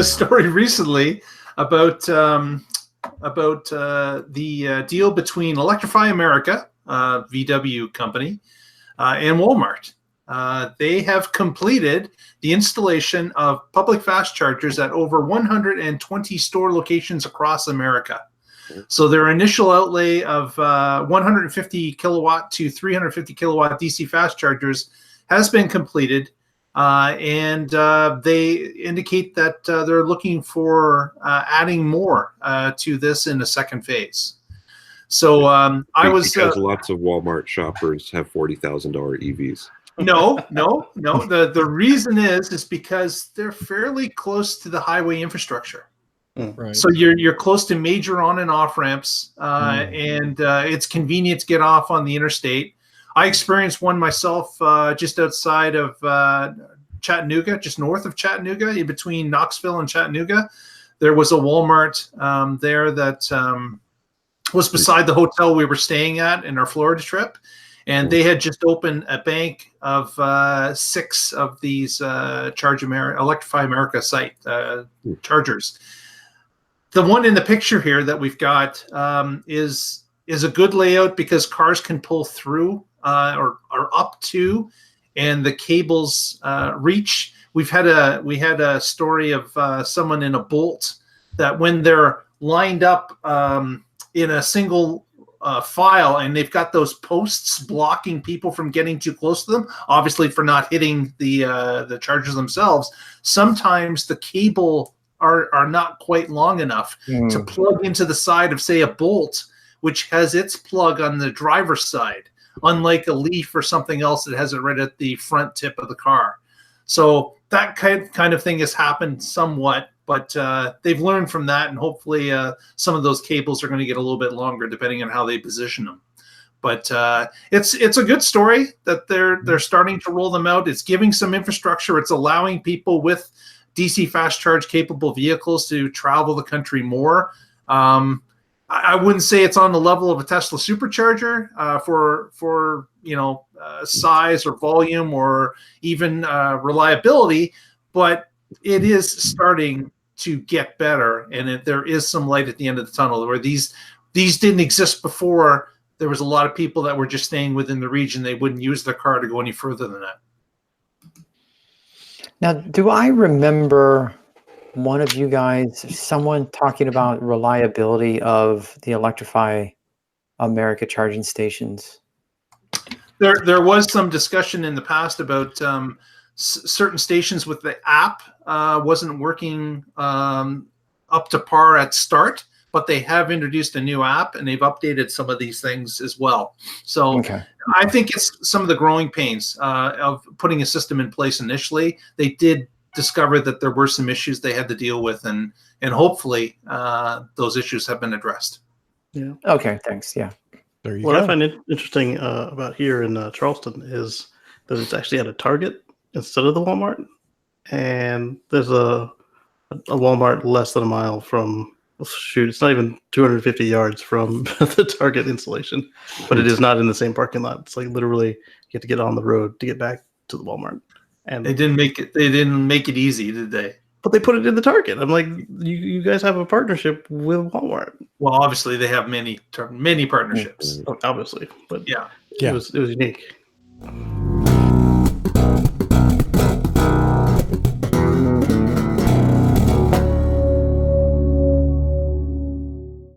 a story recently about the deal between Electrify America, VW company, and Walmart. They have completed the installation of public fast chargers at over 120 store locations across America. So their initial outlay of 150 kilowatt to 350 kilowatt DC fast chargers has been completed. And they indicate that they're looking for adding more to this in the second phase. So because lots of Walmart shoppers have $40,000 EVs. No. The reason is because they're fairly close to the highway infrastructure. Right. So you're close to major on and off ramps, and it's convenient to get off on the interstate. I experienced one myself just outside of Chattanooga, just north of Chattanooga, in between Knoxville and Chattanooga. There was a Walmart there that was beside the hotel we were staying at in our Florida trip. And they had just opened a bank of 6 of these Electrify America site chargers. The one in the picture here that we've got is a good layout because cars can pull through or up to, and the cables reach. We had a story of someone in a Bolt that when they're lined up in a single file, and they've got those posts blocking people from getting too close to them, obviously for not hitting the chargers themselves. Sometimes the cable are not quite long enough to plug into the side of, say, a Bolt, which has its plug on the driver's side, unlike a Leaf or something else that has it right at the front tip of the car. So that kind of thing has happened somewhat, but they've learned from that, and hopefully some of those cables are going to get a little bit longer depending on how they position them. But it's a good story that they're starting to roll them out. It's giving some infrastructure. It's allowing people with DC fast charge capable vehicles to travel the country more. I wouldn't say it's on the level of a Tesla supercharger for size or volume or even reliability, but it is starting to get better, and there is some light at the end of the tunnel where these didn't exist before. There was a lot of people that were just staying within the region. They wouldn't use their car to go any further than that. Now, do I remember one of you guys, someone talking about reliability of the Electrify America charging stations? There was some discussion in the past about certain stations with the app wasn't working up to par at start, but they have introduced a new app and they've updated some of these things as well. So okay. I think it's some of the growing pains of putting a system in place initially. They did discover that there were some issues they had to deal with, and hopefully those issues have been addressed. Yeah. Okay, thanks. Yeah. There you go. What I find interesting about here in Charleston is that it's actually at a Target instead of the Walmart. And there's a Walmart less than a mile from, it's not even 250 yards from the Target installation, but it is not in the same parking lot. It's like literally you have to get on the road to get back to the Walmart. And they didn't make it easy, did they? But they put it in the Target. I'm like, you guys have a partnership with Walmart. Well, obviously they have many partnerships. Oh, obviously, but yeah, it was unique.